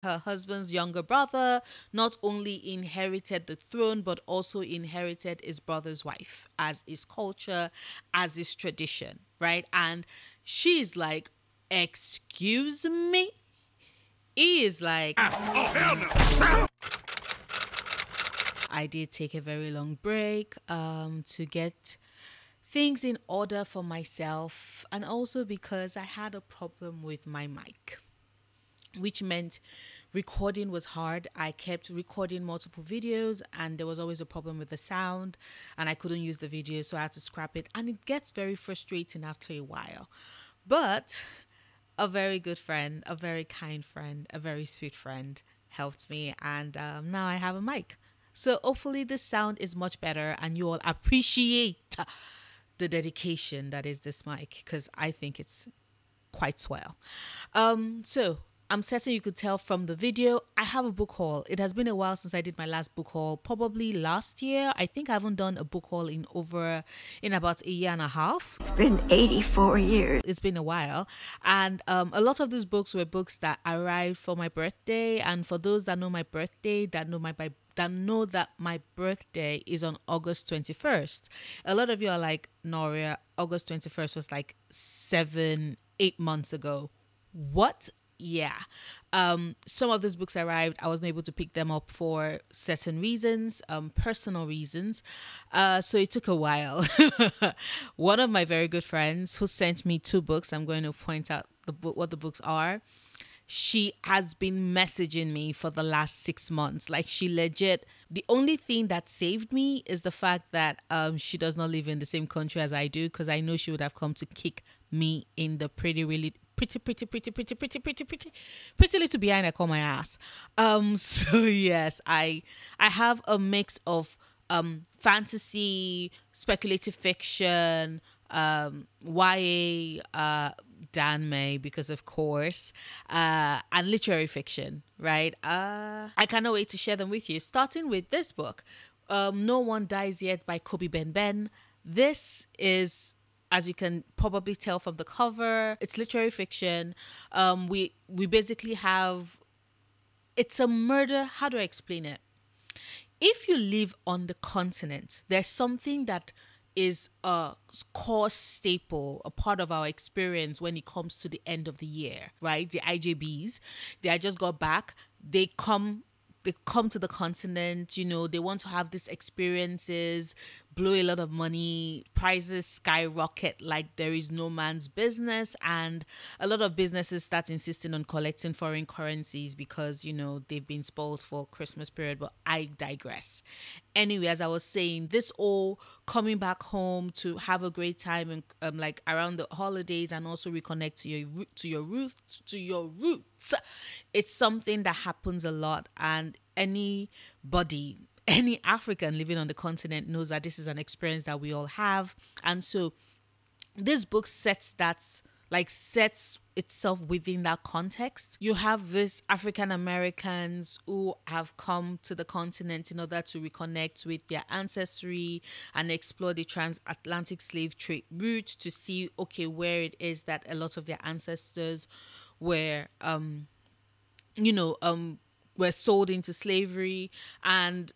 her husband's younger brother not only inherited the throne but also inherited his brother's wife as his culture, as his tradition, right? And she's like, excuse me? He is like, I did take a very long break to get things in order for myself, and also because I had a problem with my mic, which meant recording was hard. I kept recording multiple videos and there was always a problem with the sound and I couldn't use the video, so I had to scrap it. And it gets very frustrating after a while. But a very good friend, a very kind friend, a very sweet friend helped me, and now I have a mic. So hopefully this sound is much better and you all appreciate the dedication that is this mic, because I think it's quite swell. So I'm certain you could tell from the video, I have a book haul. It has been a while since I did my last book haul, probably last year. I think I haven't done a book haul in about a year and a half. It's been 84 years. It's been a while. And a lot of these books were books that arrived for my birthday. And for those that know my birthday, that know that my birthday is on August 21st. A lot of you are like, Noria, August 21st was like 7-8 months ago. What? Yeah. Some of these books arrived. I wasn't able to pick them up for certain reasons, personal reasons. So it took a while. One of my very good friends who sent me 2 books, I'm going to point out what the books are. She has been messaging me for the last 6 months. Like, she legit, the only thing that saved me is the fact that she does not live in the same country as I do, because I know she would have come to kick me in the pretty little behind I call my ass. So yes, I have a mix of fantasy, speculative fiction, YA, Dan May, because of course, and literary fiction, right? I cannot wait to share them with you, starting with this book, No One Dies Yet by Kobe Ben. This is, as you can probably tell from the cover, it's literary fiction. We basically have, it's a murder. How do I explain it? If you live on the continent, there's something that is a core staple, a part of our experience when it comes to the end of the year, right? The IJBs, they just got back. They come to the continent, you know, they want to have these experiences, blow a lot of money, prices skyrocket like there is no man's business, and a lot of businesses start insisting on collecting foreign currencies because, you know, they've been spoiled for Christmas period. But I digress. Anyway, as I was saying, this all coming back home to have a great time and like around the holidays, and also reconnect to your roots. It's something that happens a lot, and any African living on the continent knows that this is an experience that we all have. And so this book sets itself within that context. You have these African Americans who have come to the continent in order to reconnect with their ancestry and explore the transatlantic slave trade route to see, okay, where it is that a lot of their ancestors were were sold into slavery. And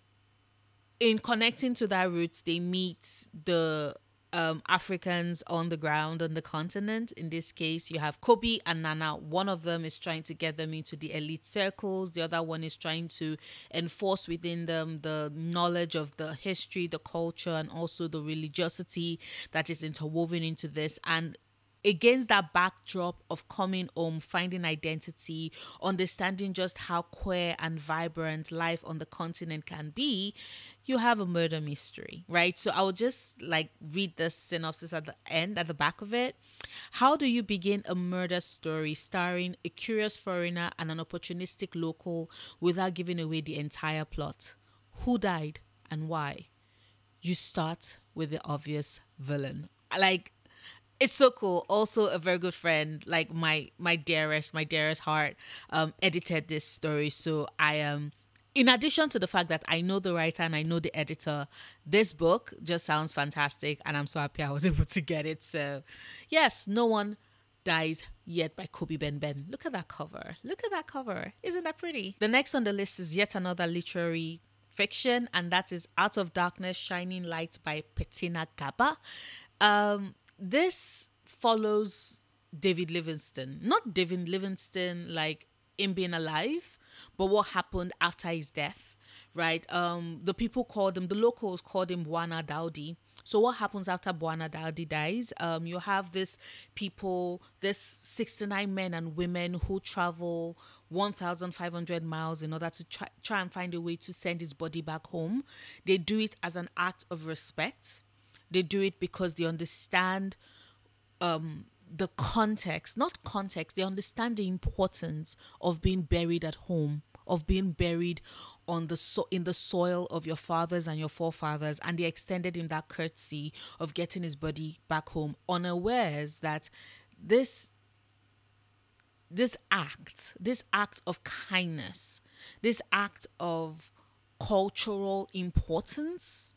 in connecting to that route, they meet the Africans on the ground on the continent. In this case, you have Kobe and Nana. One of them is trying to get them into the elite circles. The other one is trying to enforce within them the knowledge of the history, the culture, and also the religiosity that is interwoven into this. And against that backdrop of coming home, finding identity, understanding just how queer and vibrant life on the continent can be, you have a murder mystery, right? So I will just read the synopsis at the back of it. How do you begin a murder story starring a curious foreigner and an opportunistic local without giving away the entire plot? Who died and why? You start with the obvious villain. It's so cool. Also, a very good friend, like my dearest heart, edited this story. So I am, in addition to the fact that I know the writer and I know the editor, this book just sounds fantastic, and I'm so happy I was able to get it. So yes, No One Dies Yet by Kobe Ben Ben. Look at that cover. Look at that cover. Isn't that pretty? The next on the list is yet another literary fiction, and that is Out of Darkness, Shining Light by Bettina Gaba. This follows David Livingstone. Not David Livingstone like him being alive, but what happened after his death, right? The locals called him Bwana Daudi. So what happens after Bwana Daudi dies? You have this 69 men and women who travel 1,500 miles in order to try and find a way to send his body back home. They do it as an act of respect. They do it because they understand the context, not context, they understand the importance of being buried at home, of being buried in the soil of your fathers and your forefathers, and they extended him that courtesy of getting his body back home, unawares that this act of kindness, this act of cultural importance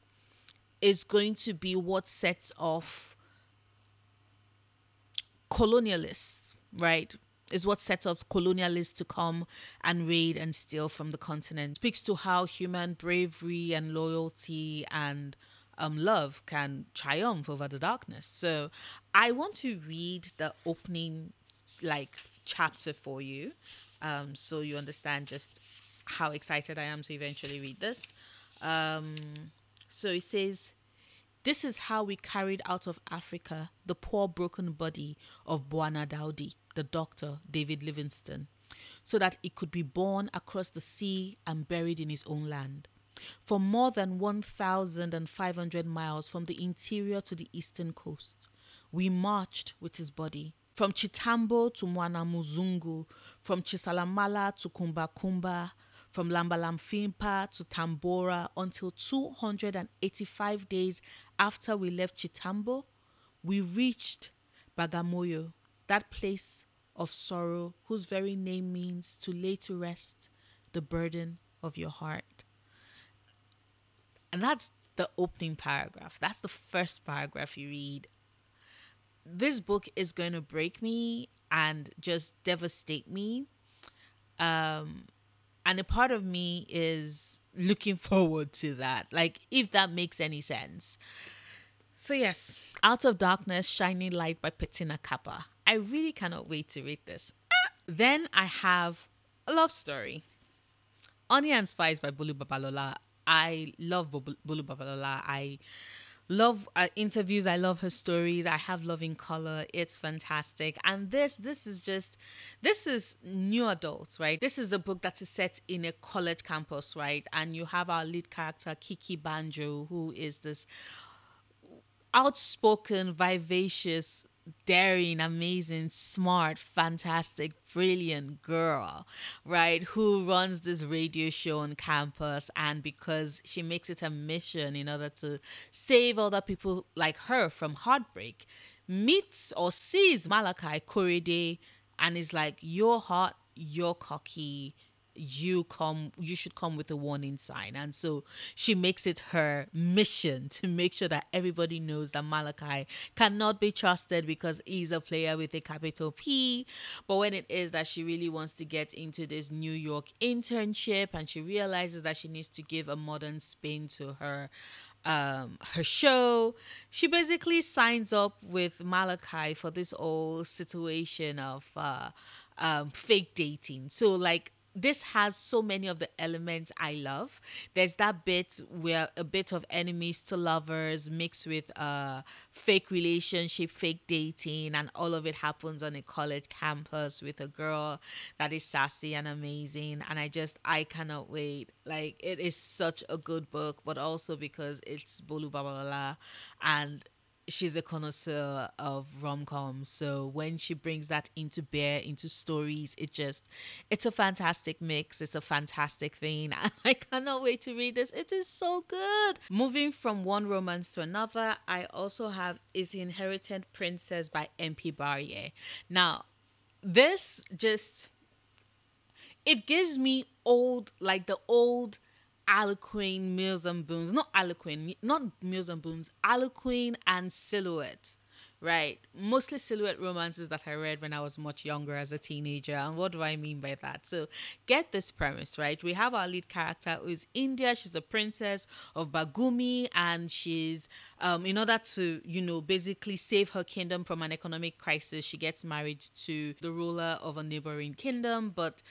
is going to be what sets off colonialists, right? Is what sets off colonialists to come and raid and steal from the continent. Speaks to how human bravery and loyalty and love can triumph over the darkness. So I want to read the opening chapter for you, so you understand just how excited I am to eventually read this. So it says, "This is how we carried out of Africa the poor broken body of Bwana Daudi, the doctor David Livingstone, so that it could be borne across the sea and buried in his own land. For more than 1,500 miles from the interior to the eastern coast, we marched with his body. From Chitambo to Mwanamuzungu, from Chisalamala to Kumbakumba, from Lambalamfimpa to Tambora, until 285 days after we left Chitambo, we reached Bagamoyo, that place of sorrow whose very name means to lay to rest the burden of your heart." And that's the opening paragraph. That's the first paragraph you read. This book is going to break me and just devastate me. And a part of me is looking forward to that, if that makes any sense. So yes, Out of Darkness, Shining Light by Bettina Kappa. I really cannot wait to read this. Then I have a love story. Onion and Spice by Bolu Babalola. I love Bolu Babalola. I love interviews. I love her stories. I have Love in Color. It's fantastic. And this is new adults, right? This is a book that is set in a college campus, right? And you have our lead character, Kiki Banjo, who is this outspoken, vivacious, daring, amazing, smart, fantastic, brilliant girl, right? Who runs this radio show on campus, and because she makes it a mission in order to save other people like her from heartbreak, meets or sees Malachi Korede and is like, "You're hot, you're cocky, you should come with a warning sign." And so she makes it her mission to make sure that everybody knows that Malachi cannot be trusted because he's a player with a capital P. But when it is that she really wants to get into this New York internship, and she realizes that she needs to give a modern spin to her show, she basically signs up with Malachi for this whole situation of fake dating. So this has so many of the elements I love. There's that bit where a bit of enemies to lovers mixed with fake relationship, fake dating, and all of it happens on a college campus with a girl that is sassy and amazing. And I cannot wait. It is such a good book, but also because it's Bolu Babalola and she's a connoisseur of rom-coms. So when she brings that into stories, it's a fantastic mix. It's a fantastic thing. And I cannot wait to read this. It is so good. Moving from one romance to another, I also have Is the Inherited Princess by MP Barrier. Now, this it gives me the old Aliquin, Mills and Boons, not Aliquin, not Mills and Boons, Aliquin and Silhouette, Right. Mostly silhouette romances that I read when I was much younger as a teenager. And what do I mean by that? So, get this premise, right? We have our lead character who is India. She's a princess of Bagumi, and she's, in order to, basically save her kingdom from an economic crisis, she gets married to the ruler of a neighboring kingdom. But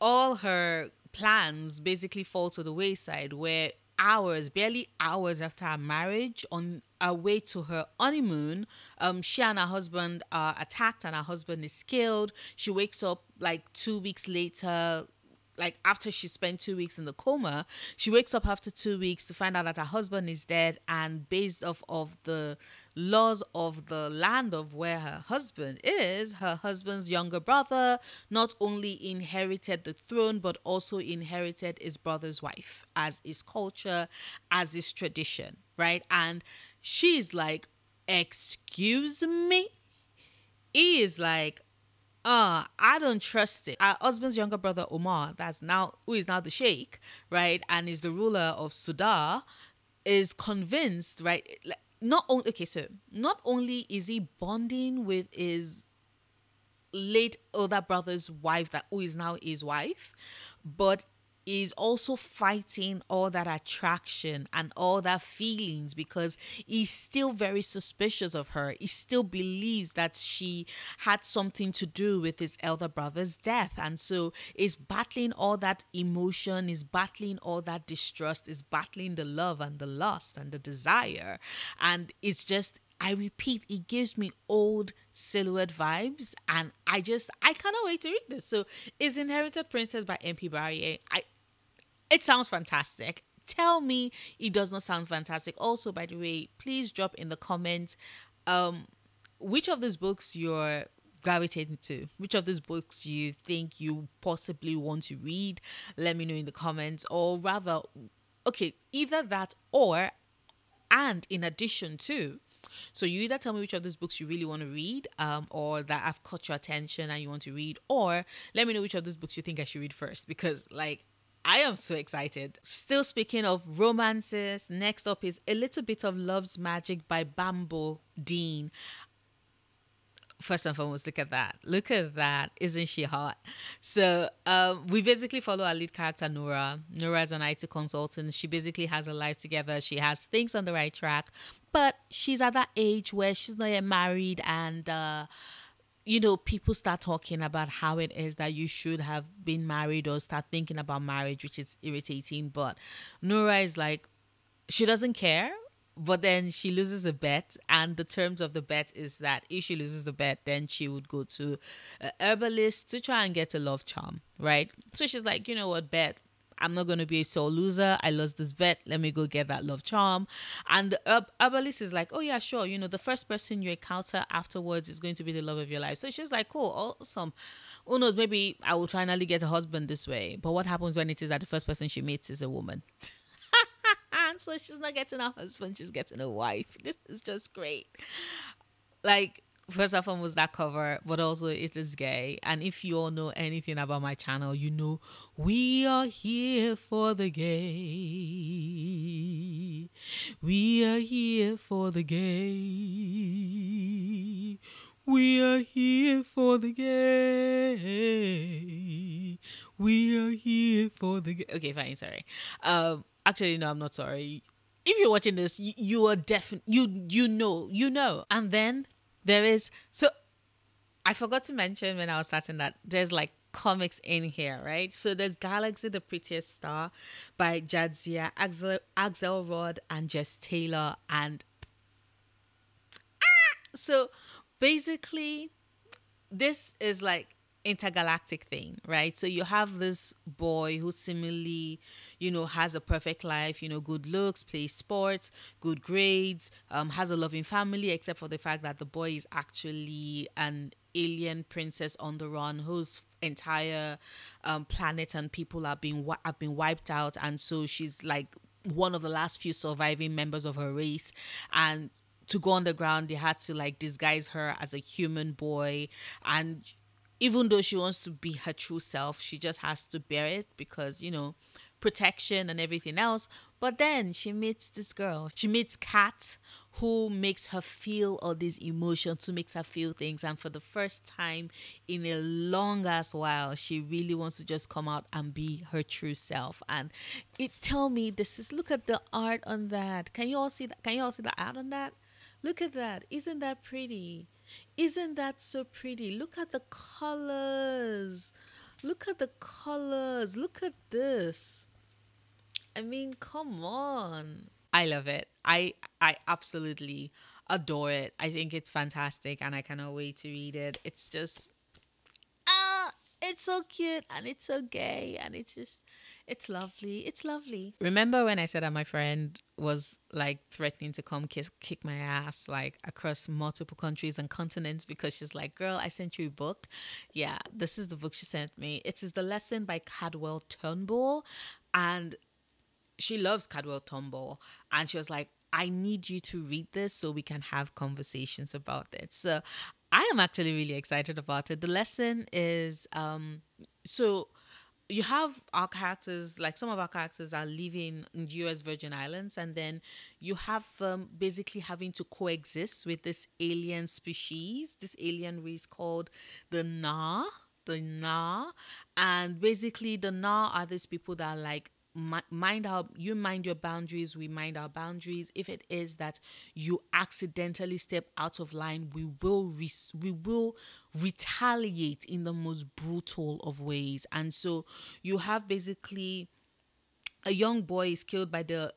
all her plans basically fall to the wayside, where hours, barely hours after her marriage, on our way to her honeymoon, she and her husband are attacked and her husband is killed. She wakes up like 2 weeks later, like after she spent 2 weeks in the coma. She wakes up after 2 weeks to find out that her husband is dead, and based off of the laws of the land of where her husband is, her husband's younger brother not only inherited the throne but also inherited his brother's wife, as his culture, as his tradition, right? And she's like, excuse me. He is like, I don't trust it. Our husband's younger brother Omar, who is now the sheikh, right, and is the ruler of Sudar, is convinced, right? Not only is he bonding with his late older brother's wife, who is now his wife, but is also fighting all that attraction and all that feelings, because he's still very suspicious of her. He still believes that she had something to do with his elder brother's death. And so is battling all that emotion, is battling all that distrust, is battling the love and the lust and the desire. And it's just, I repeat, it gives me old silhouette vibes, and I cannot wait to read this. So it's Inherited Princess by M.P. Barrier. It sounds fantastic. Tell me it does not sound fantastic. Also, by the way, please drop in the comments which of these books you're gravitating to, which of these books you think you possibly want to read. Let me know in the comments. Or rather, okay, either that and in addition to. So you either tell me which of these books you really want to read, or that have caught your attention and you want to read, or let me know which of these books you think I should read first, because I am so excited. Still speaking of romances, next up is A Little Bit of Love's Magic by Bambo Dean. First and foremost, look at that. Look at that. Isn't she hot? So we basically follow our lead character, Nora. Nora is an IT consultant. She basically has her life together. She has things on the right track, but she's at that age where she's not yet married, and people start talking about how it is that you should have been married or start thinking about marriage, which is irritating. But Nora is like, she doesn't care, but then she loses a bet. And the terms of the bet is that if she loses the bet, then she would go to a herbalist to try and get a love charm, right? So she's like, you know what, bet. I'm not going to be a sole loser. I lost this bet. Let me go get that love charm. And the herbalist is like, oh, yeah, sure. The first person you encounter afterwards is going to be the love of your life. So she's like, cool, awesome. Who knows, maybe I will finally get a husband this way. But what happens when it is that the first person she meets is a woman? And so she's not getting a husband. She's getting a wife. This is just great. First and foremost, that cover, but also it is gay. And if you all know anything about my channel, you know we are here for the gay. We are here for the gay. We are here for the gay. We are here for the gay. Okay, fine, sorry. Actually, no, I'm not sorry. If you're watching this, you are definitely, you know. And then there is, so I forgot to mention when I was starting that there's comics in here, right? So there's Galaxy the Prettiest Star by Jadzia Axelrod and Jess Taylor. And so basically this is intergalactic thing, right? So you have this boy who seemingly, has a perfect life, good looks, plays sports, good grades, has a loving family, except for the fact that the boy is actually an alien princess on the run whose entire planet and people have been wiped out, and so she's one of the last few surviving members of her race. And to go underground, they had to disguise her as a human boy, and even though she wants to be her true self, she just has to bear it because, protection and everything else. But then she meets this girl. She meets Kat, who makes her feel all these emotions, who makes her feel things. And for the first time in a long ass while, she really wants to just come out and be her true self. And it tell me this is look at the art on that. Can you all see that? Can you all see the art on that? Look at that. Isn't that pretty? Isn't that so pretty? Look at the colors. Look at the colors. Look at this. I mean, come on. I love it. I absolutely adore it. I think it's fantastic and I cannot wait to read it. It's just it's so cute and it's so gay and it's just it's lovely. It's lovely. Remember when I said that my friend was like threatening to come kick my ass like across multiple countries and continents because she's like, "Girl, I sent you a book." Yeah, this is the book she sent me. It is The Lesson by Cadwell Turnbull, and she loves Cadwell Turnbull, and she was like, "I need you to read this so we can have conversations about it." So I am actually really excited about it. The lesson is so you have our characters, like some of our characters are living in US Virgin Islands, and then you have basically having to coexist with this alien species, this alien race called the Na. The Na. And basically the Na are these people that are like, you mind your boundaries, we mind our boundaries. If it is that you accidentally step out of line, we will retaliate in the most brutal of ways. And so you have basically a young boy is killed by the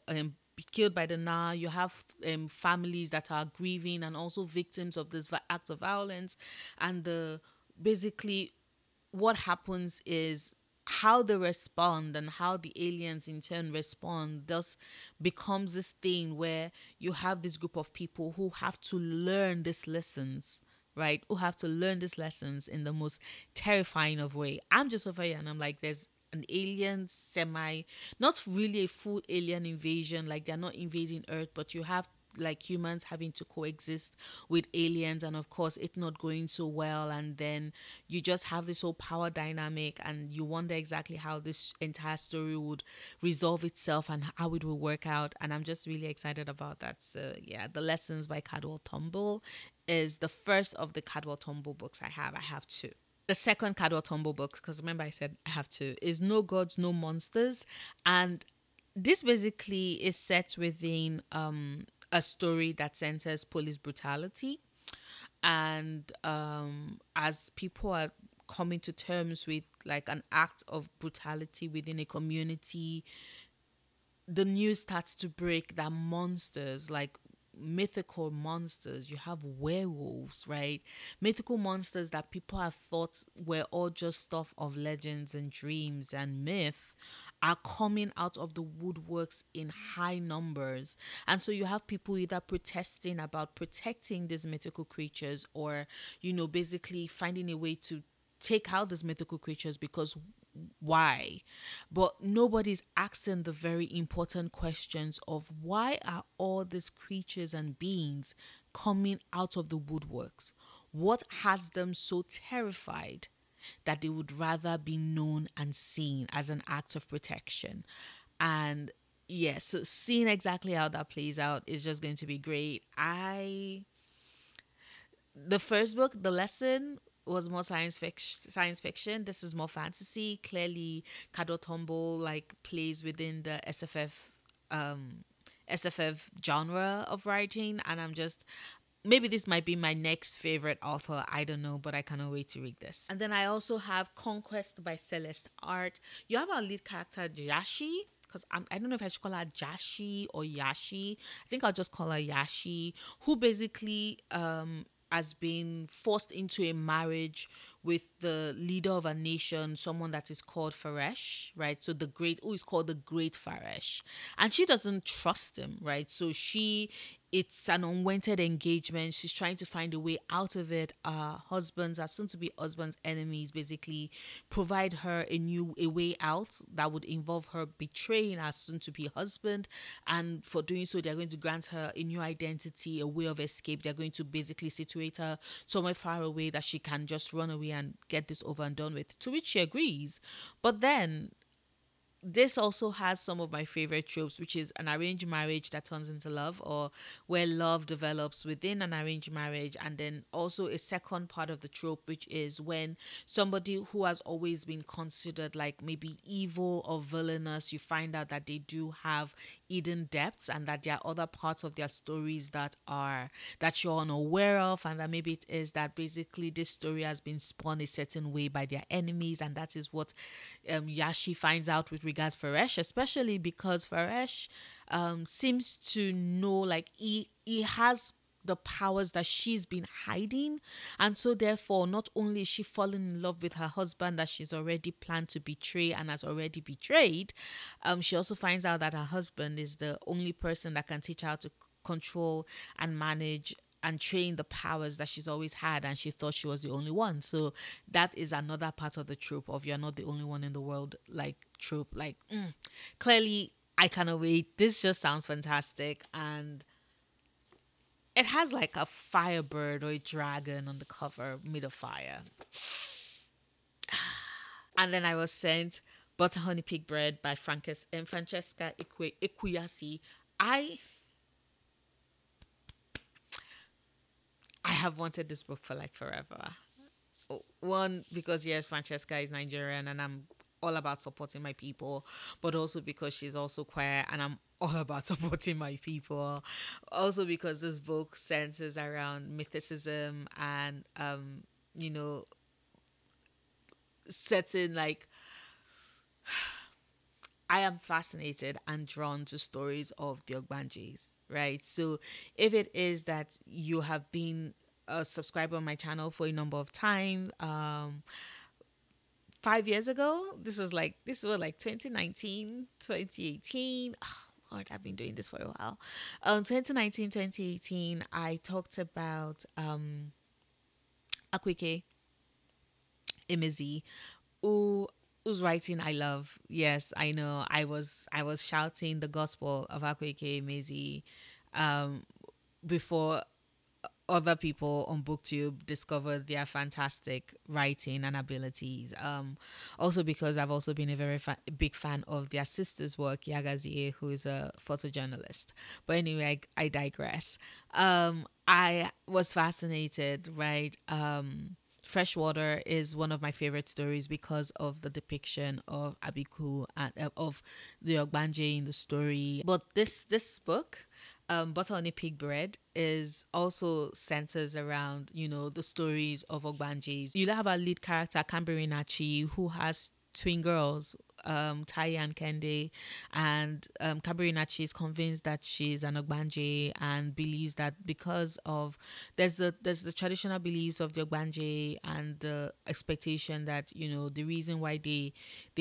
Na. You have families that are grieving and also victims of this act of violence, and the basically what happens is how they respond and how the aliens in turn respond thus becomes this thing where you have this group of people who have to learn these lessons, right? Who have to learn these lessons in the most terrifying of way. I'm just over here and I'm like, there's an alien not really a full alien invasion, like they're not invading Earth, but you have like humans having to coexist with aliens, and of course it's not going so well, and then you just have this whole power dynamic and you wonder exactly how this entire story would resolve itself and how it will work out. And I'm just really excited about that. So yeah, The Lessons by Cadwell Turnbull is the first of the Cadwell Turnbull books I have two. The second Cadwell Turnbull book, because remember I said I have two, is No Gods, No Monsters. And this basically is set within a story that centers police brutality. And as people are coming to terms with like an act of brutality within a community, the news starts to break that monsters, like mythical monsters, you have werewolves, right? Mythical monsters that people have thought were all just stuff of legends and dreams and myth are coming out of the woodworks in high numbers. And so you have people either protesting about protecting these mythical creatures, or basically finding a way to take out these mythical creatures, because why? But nobody's asking the very important questions of why are all these creatures and beings coming out of the woodworks? What has them so terrified that they would rather be known and seen as an act of protection? And yeah, so seeing exactly how that plays out is just going to be great. The first book, The Lesson, was more science fiction. This is more fantasy. Clearly, Cadwell Turnbull like plays within the SFF genre of writing, and I'm just maybe this might be my next favorite author. I don't know, but I cannot wait to read this. And then I also have Conquest by Celeste Art. You have our lead character Yashi, because I don't know if I should call her Jashi or Yashi. I think I'll just call her Yashi, who basically has been forced into a marriage with the leader of a nation, someone that is called Faresh, right? So who is called the Great Faresh. And she doesn't trust him, right? So it's an unwanted engagement. She's trying to find a way out of it. Her soon to be husband's enemies basically provide her a way out that would involve her betraying her soon to be husband. And for doing so, they're going to grant her a new identity, a way of escape. They're going to basically situate her somewhere far away that she can just run away and get this over and done with, to which she agrees. But then this also has some of my favorite tropes, which is an arranged marriage that turns into love, or where love develops within an arranged marriage. And then also a second part of the trope, which is when somebody who has always been considered like maybe evil or villainous, you find out that they do have hidden depths, and that there are other parts of their stories that you're unaware of, and that maybe it is that basically this story has been spun a certain way by their enemies, and that is what Yashi finds out with regards Faresh, especially because Faresh seems to know, like he has the powers that she's been hiding, and so therefore not only is she falling in love with her husband that she's already planned to betray and has already betrayed, she also finds out that her husband is the only person that can teach her how to control and manage and train the powers that she's always had, and she thought she was the only one. So that is another part of the trope of you're not the only one in the world, like trope. Like clearly I cannot wait. This just sounds fantastic, and it has like a firebird or a dragon on the cover made of fire. And then I was sent Butter Honey Pig Bread by Francesca Equiasi. I have wanted this book for like forever. One, because yes, Francesca is Nigerian and I'm all about supporting my people, but also because she's also queer and I'm all about supporting my people. Also because this book centers around mythicism and you know, certain like I am fascinated and drawn to stories of the Ogbanjis, right? So if it is that you have been a subscriber on my channel for a number of times, 5 years ago, this was like 2019, 2018. Oh, Lord, I've been doing this for a while. 2019, 2018, I talked about Akweke Imizi, who whose writing I love. Yes, I know. I was shouting the gospel of Akweke Imizi before other people on BookTube discovered their fantastic writing and abilities. Also because I've also been a very big fan of their sister's work, Yagazie, who is a photojournalist. But anyway, I digress. I was fascinated, right? Freshwater is one of my favorite stories because of the depiction of Abiku and of the Ogbanje in the story. But this book, Butter on a Pig Bread, is also centers around, the stories of Ogbanjis. You have our lead character, Kambirinachi, who has twin girls, Tai and Kende, and Kambirinachi is convinced that she's an Ogbanje and believes that because of there's the traditional beliefs of the Ogbanje and the expectation that the reason why they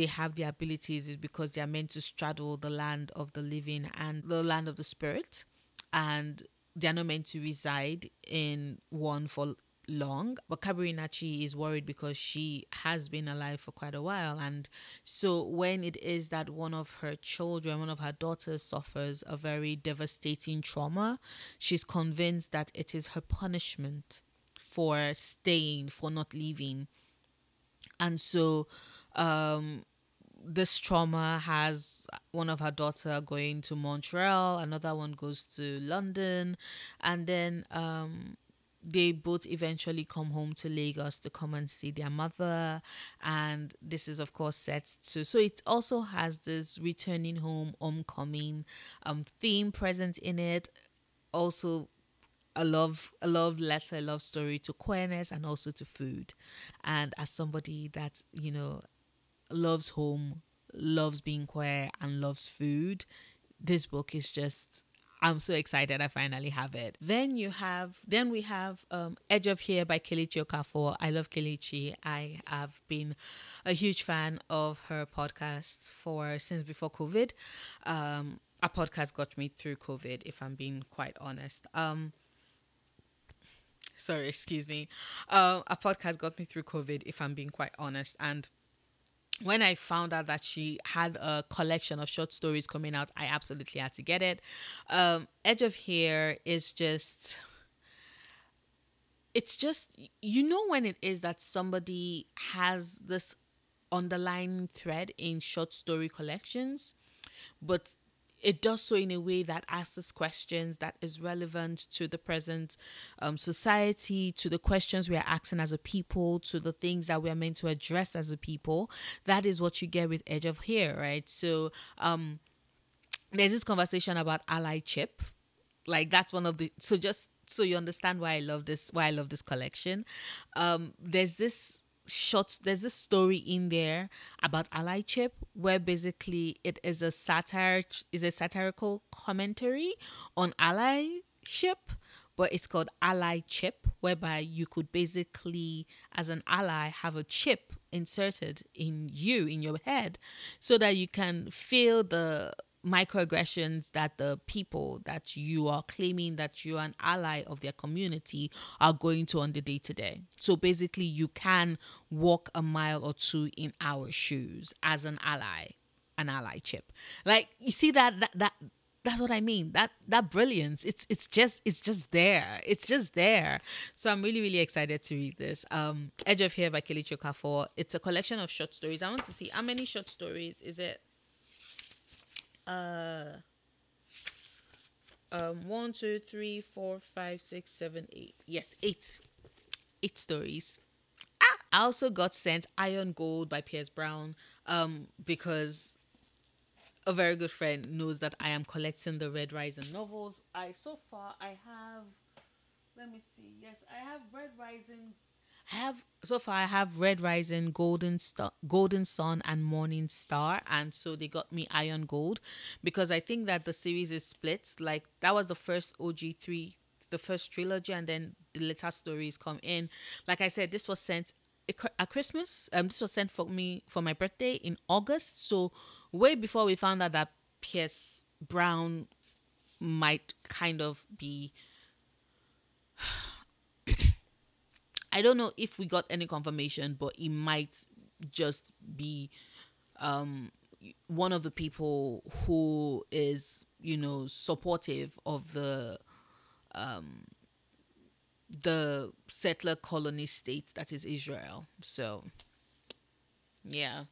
have the abilities is because they are meant to straddle the land of the living and the land of the spirit, and they're not meant to reside in one for long. But Kabirinachi is worried because she has been alive for quite a while, and so when it is that one of her daughters suffers a very devastating trauma, she's convinced that it is her punishment for staying, for not leaving. And so this trauma has one of her daughter going to Montreal, another one goes to London, and then they both eventually come home to Lagos to come and see their mother. And this is of course set to, so it also has this returning home, homecoming theme present in it. Also a love letter, a love story to queerness and also to food. And as somebody that loves home, loves being queer, and loves food, this book is just, I'm so excited I finally have it. Then we have Edge of Here by Kelechi Okafor. I love Kelechi. I have been a huge fan of her podcasts since before COVID. A podcast got me through COVID, if I'm being quite honest. Sorry, excuse me. A podcast got me through COVID, if I'm being quite honest. And when I found out that she had a collection of short stories coming out, I absolutely had to get it. Edge of Here is just, it's just, when it is that somebody has this underlying thread in short story collections, but it does so in a way that asks questions that is relevant to the present society, to the questions we are asking as a people, to the things that we are meant to address as a people. That is what you get with Edge of Here, right? So there's this conversation about allyship. Like that's one of the, so just so you understand why I love this collection. There's this story in there about allyship, where basically it is a satirical commentary on allyship, but it's called ally chip, whereby you could basically, as an ally, have a chip inserted in your head, so that you can feel the microaggressions that the people that you are claiming that you're an ally of their community are going to on the day to day. So basically, you can walk a mile or two in our shoes as an ally chip. Like, you see that that's what I mean. That brilliance. It's just there. It's just there. So I'm really, really excited to read this. Edge of Here by Kelechi Okafor. It's a collection of short stories. I want to see how many short stories is it. 1, 2, 3, 4, 5, 6, 7, 8. Yes, 8. 8 stories. I also got sent Iron Gold by Piers Brown, because a very good friend knows that I am collecting the Red Rising novels. I have, let me see. Yes, I have Red Rising. I have Red Rising, Golden Sun, and Morning Star, and so they got me Iron Gold, because I think that the series is split. Like, that was the first OG3, the first trilogy, and then the later stories come in. Like I said, this was sent at Christmas. This was sent for me for my birthday in August. So way before we found out that Pierce Brown might kind of be, I don't know if we got any confirmation, but it might just be one of the people who is, supportive of the settler colony state that is Israel. So, yeah.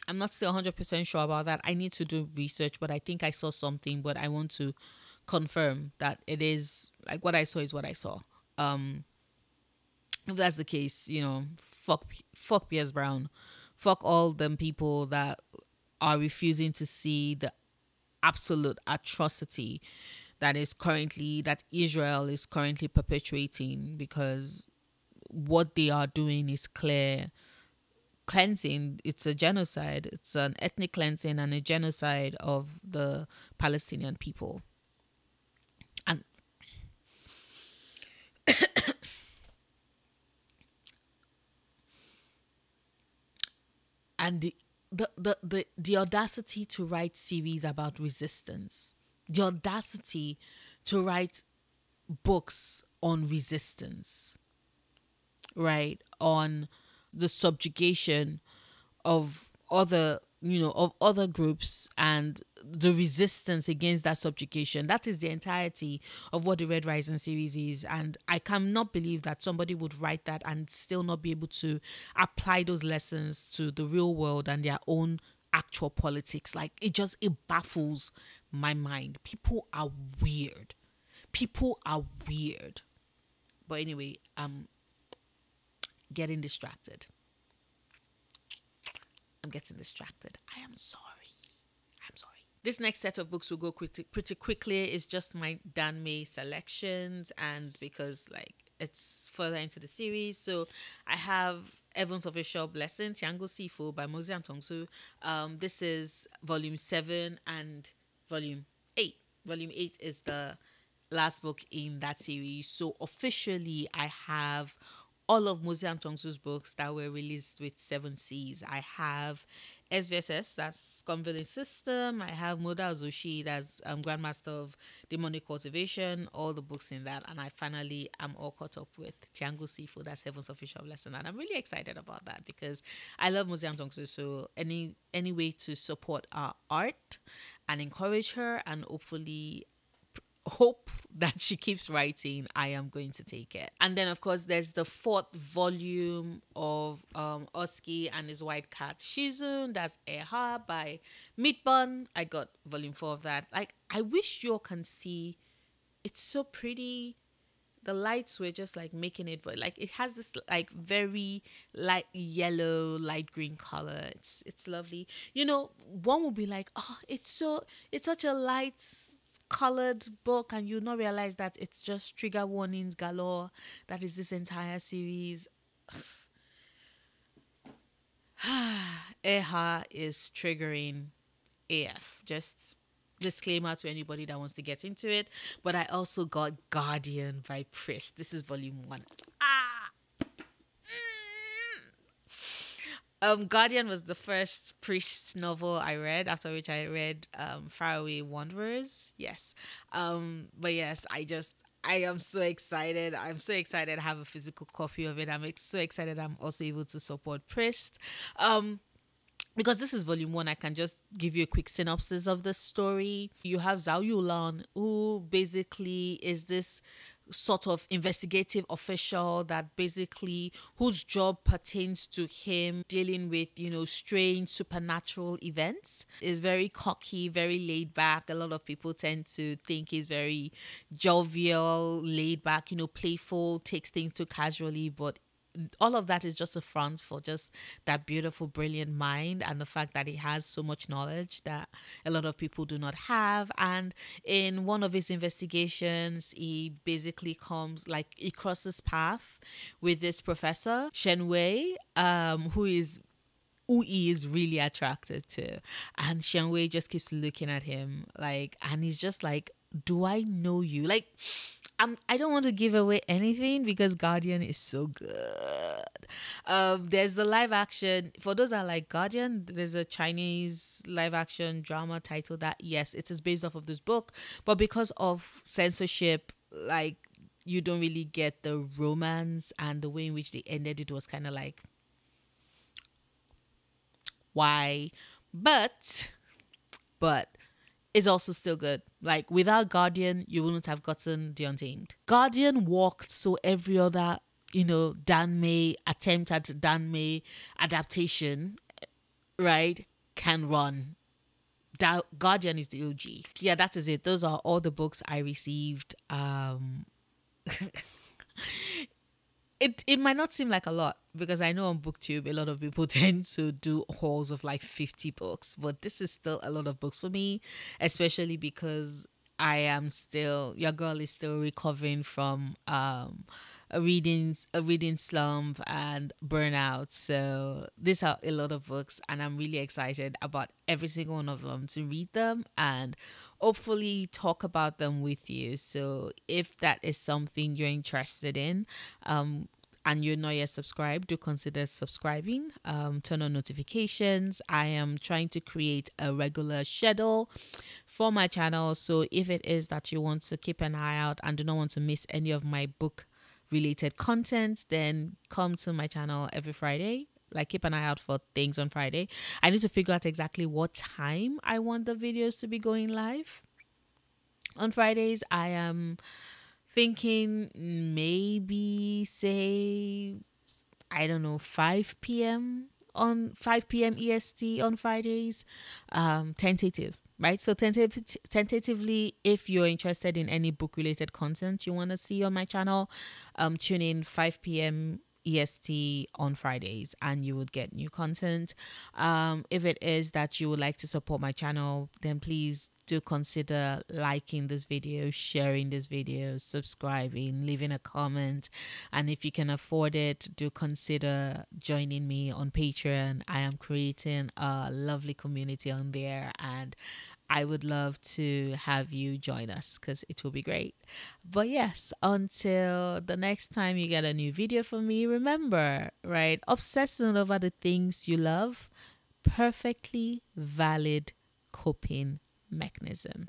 I'm not still 100% sure about that. I need to do research, but I think I saw something, but I want to confirm that it is, like, what I saw is what I saw. If that's the case, fuck Piers Brown. Fuck all them people that are refusing to see the absolute atrocity that Israel is currently perpetuating, because what they are doing is clear cleansing. It's a genocide. It's an ethnic cleansing and a genocide of the Palestinian people. And and the audacity to write series about resistance, the audacity to write books on resistance, right, on the subjugation of other groups and the resistance against that subjugation. That is the entirety of what the Red Rising series is, and I cannot believe that somebody would write that and still not be able to apply those lessons to the real world and their own actual politics. Like, it baffles my mind. People are weird. But anyway, I'm getting distracted. I am sorry. This next set of books will go pretty quickly. It's just my Dan May selections, and because, like, it's further into the series. So I have Evans Official Blessing, Tiango Sifu by Mozi and Tongsu. This is volume 7 and volume 8. Volume 8 is the last book in that series. So officially, I have all of Mozi and Tongsu's books that were released with 7 Cs. I have SVSS, that's Conveying System. I have Moda Azushi, that's Grandmaster of Demonic Cultivation, all the books in that. And I finally am all caught up with Tiango Sifu, that's Heaven's Official Lesson. And I'm really excited about that because I love Mozi and Tongsu. So any way to support our art and encourage her and hopefully hope that she keeps writing, I am going to take it. And then, of course, there's the 4th volume of Oski and his White Cat Shizun. That's Eha by Meat Bun. I got volume 4 of that. Like, I wish you all can see. It's so pretty. The lights were just like making it, but like it has this like very light yellow, light green color. It's lovely. You know, one would be like, oh, it's such a light colored book, and you not realize that it's just trigger warnings galore. That is this entire series. Eha is triggering AF. Just disclaimer to anybody that wants to get into it. But I also got Guardian by Priest. This is volume 1. Guardian was the first Priest novel I read, after which I read Faraway Wanderers. Yes. But yes, I am so excited. I'm so excited I have a physical copy of it. I'm so excited I'm also able to support Priest. Because this is volume 1, I can just give you a quick synopsis of the story. You have Zhao Yulan, who basically is this sort of investigative official that basically whose job pertains to him dealing with, you know, strange supernatural events. Is very cocky, very laid back. A lot of people tend to think he's very jovial, laid back, you know, playful, takes things too casually, but all of that is just a front for just that beautiful, brilliant mind, and the fact that he has so much knowledge that a lot of people do not have. And in one of his investigations, he basically he crosses path with this professor, Shen Wei, who he is really attracted to. And Shen Wei just keeps looking at him and he's just like, do I know you? Like, I don't want to give away anything because Guardian is so good. There's the live action. For those that like Guardian, there's a Chinese live action drama titled that, yes, it is based off of this book. But because of censorship, like, you don't really get the romance, and the way in which they ended it was kind of like, why? But it's also still good. Like, without Guardian, you wouldn't have gotten The Untamed. Guardian walked so every other, you know, attempt at Danmei adaptation, right, can run. Guardian is the OG. Yeah, that is it. Those are all the books I received. It might not seem like a lot, because I know on BookTube a lot of people tend to do hauls of like 50 books, but this is still a lot of books for me, especially because your girl is still recovering from a reading slump and burnout. So these are a lot of books, and I'm really excited about every single one of them, to read them and hopefully talk about them with you. So if that is something you're interested in, and you're not yet subscribed, do consider subscribing. Turn on notifications. I am trying to create a regular schedule for my channel. So if it is that you want to keep an eye out and do not want to miss any of my book related content, then come to my channel every Friday. Like, keep an eye out for things on Friday. I need to figure out exactly what time I want the videos to be going live. On Fridays, I am thinking maybe, say, I don't know, 5 p.m. EST on Fridays. Tentative, right? So tentatively, if you're interested in any book related content you want to see on my channel, tune in 5 p.m. EST on Fridays, and you would get new content. If it is that you would like to support my channel, then please do consider liking this video, sharing this video, subscribing, leaving a comment, and if you can afford it, do consider joining me on Patreon. I am creating a lovely community on there, and I would love to have you join us because it will be great. But yes, until the next time you get a new video from me, remember, right, obsessing over the things you love, perfectly valid coping mechanism.